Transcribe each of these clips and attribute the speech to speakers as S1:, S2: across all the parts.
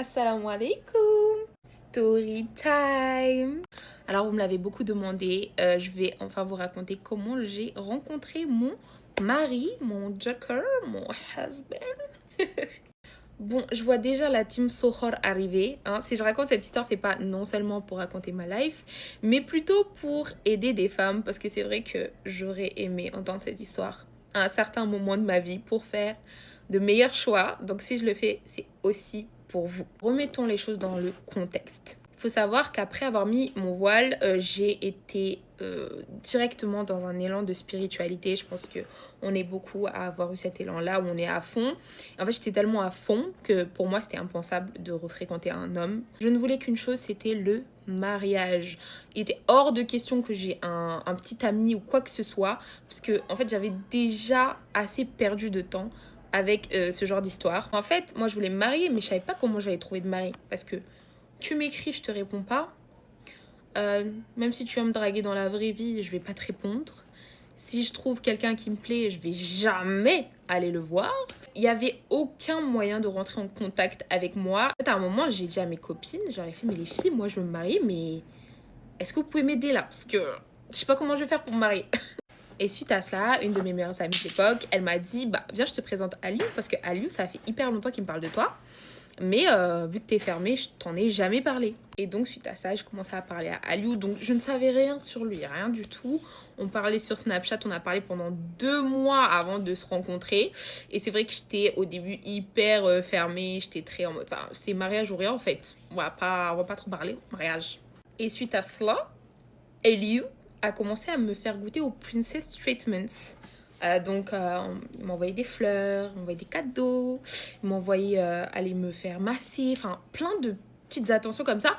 S1: Assalamu alaikum. Story time. Alors vous me l'avez beaucoup demandé, je vais enfin vous raconter comment j'ai rencontré mon mari, mon joker, mon husband. Bon, je vois déjà la team Sohor arriver. Si je raconte cette histoire, c'est pas non seulement pour raconter ma life, mais plutôt pour aider des femmes, parce que c'est vrai que j'aurais aimé entendre cette histoire à un certain moment de ma vie pour faire de meilleurs choix. Donc si je le fais, c'est aussi pour vous. Remettons les choses dans le contexte. Il faut savoir qu'après avoir mis mon voile, j'ai été directement dans un élan de spiritualité. Je pense qu'on est beaucoup à avoir eu cet élan-là où on est à fond. En fait, j'étais tellement à fond que pour moi, c'était impensable de refréquenter un homme. Je ne voulais qu'une chose, c'était le mariage. Il était hors de question que j'ai un petit ami ou quoi que ce soit, parce que en fait, j'avais déjà assez perdu de temps avec ce genre d'histoire. En fait, moi, je voulais me marier, mais je savais pas comment j'allais trouver de mari, parce que tu m'écris, je te réponds pas. Même si tu vas me draguer dans la vraie vie, je vais pas te répondre. Si je trouve quelqu'un qui me plaît, je vais jamais aller le voir. Il y avait aucun moyen de rentrer en contact avec moi. En fait, à un moment, j'ai dit à mes copines, j'aurais fait, mais les filles, moi je veux me marier, mais est-ce que vous pouvez m'aider là? Parce que je sais pas comment je vais faire pour me marier. Et suite à cela, une de mes meilleures amies de l'époque, elle m'a dit, bah viens, je te présente Aliou, parce que Aliou, ça fait hyper longtemps qu'il me parle de toi. Mais vu que t'es fermée, je t'en ai jamais parlé. Et donc, suite à ça, j'ai commencé à parler à Aliou. Donc, je ne savais rien sur lui, rien du tout. On parlait sur Snapchat, on a parlé pendant 2 mois avant de se rencontrer. Et c'est vrai que j'étais au début hyper fermée. J'étais très en mode, enfin, c'est mariage ou rien en fait. On va pas trop parler, mariage. Et suite à cela, Aliou a commencé à me faire goûter au Princess Treatments. Il m'envoyait des fleurs, il m'envoyait des cadeaux, il m'envoyait aller me faire masser, enfin plein de petites attentions comme ça.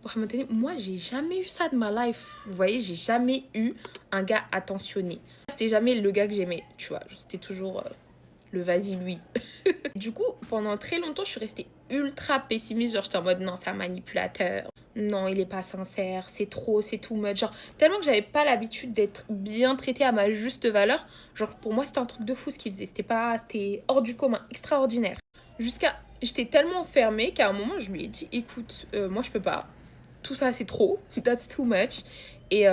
S1: Pour maintenant, moi, j'ai jamais eu ça de ma life. Vous voyez, j'ai jamais eu un gars attentionné. C'était jamais le gars que j'aimais, tu vois. Genre, c'était toujours le vas-y lui. Du coup, pendant très longtemps, je suis restée ultra pessimiste. Genre, j'étais en mode non, c'est un manipulateur. Non, il est pas sincère, c'est trop, c'est too much. Genre, tellement que j'avais pas l'habitude d'être bien traitée à ma juste valeur. Genre, pour moi, c'était un truc de fou ce qu'il faisait. C'était hors du commun, extraordinaire. J'étais tellement fermée qu'à un moment, je lui ai dit, écoute, moi, je peux pas. Tout ça, c'est trop. That's too much. Et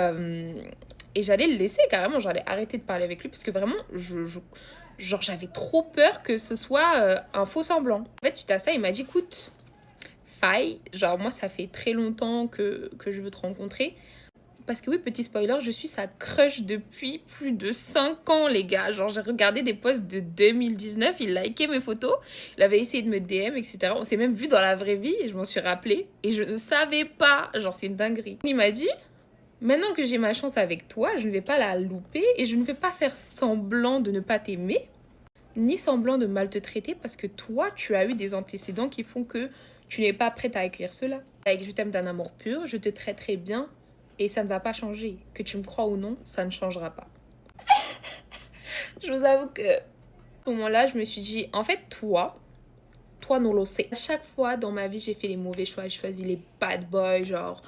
S1: j'allais le laisser carrément. J'allais arrêter de parler avec lui parce que vraiment, genre, j'avais trop peur que ce soit un faux semblant. En fait, suite à ça, il m'a dit, écoute, faille. Genre, moi, ça fait très longtemps que je veux te rencontrer. Parce que oui, petit spoiler, je suis sa crush depuis plus de 5 ans, les gars. Genre, j'ai regardé des posts de 2019, il likait mes photos, il avait essayé de me DM, etc. On s'est même vu dans la vraie vie et je m'en suis rappelée. Et je ne savais pas. Genre, c'est une dinguerie. Il m'a dit, maintenant que j'ai ma chance avec toi, je ne vais pas la louper et je ne vais pas faire semblant de ne pas t'aimer, ni semblant de mal te traiter parce que toi, tu as eu des antécédents qui font que tu n'es pas prête à accueillir cela. Avec je t'aime d'un amour pur, je te traiterai bien et ça ne va pas changer. Que tu me crois ou non, ça ne changera pas. Je vous avoue que à ce moment-là, je me suis dit, en fait, toi non le sais. À chaque fois dans ma vie, j'ai fait les mauvais choix. J'ai choisi les bad boys, genre,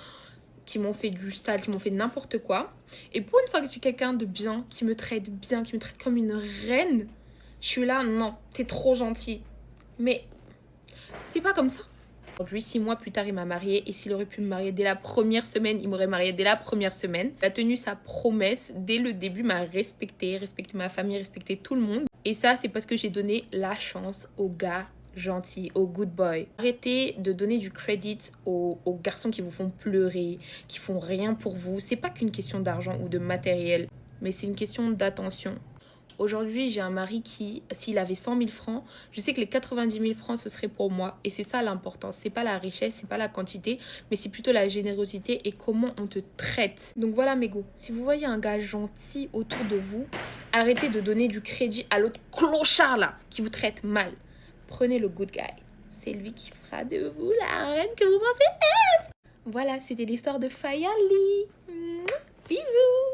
S1: qui m'ont fait du sale, qui m'ont fait n'importe quoi. Et pour une fois que j'ai quelqu'un de bien, qui me traite bien, qui me traite comme une reine, je suis là, non, t'es trop gentil. Mais c'est pas comme ça. Aujourd'hui, 6 mois plus tard, il m'a mariée. Et s'il aurait pu me marier dès la première semaine, il m'aurait mariée dès la première semaine. Il a tenu sa promesse. Dès le début, m'a respecté ma famille, respecté tout le monde. Et ça, c'est parce que j'ai donné la chance aux gars gentils, aux good boys. Arrêtez de donner du crédit aux garçons qui vous font pleurer, qui font rien pour vous. C'est pas qu'une question d'argent ou de matériel, mais c'est une question d'attention. Aujourd'hui, j'ai un mari qui, s'il avait 100 000 francs, je sais que les 90 000 francs, ce serait pour moi. Et c'est ça l'important. C'est pas la richesse, c'est pas la quantité, mais c'est plutôt la générosité et comment on te traite. Donc voilà, mes go. Si vous voyez un gars gentil autour de vous, arrêtez de donner du crédit à l'autre clochard là, qui vous traite mal. Prenez le good guy. C'est lui qui fera de vous la reine que vous pensez être. Voilà, c'était l'histoire de Fayali. Bisous.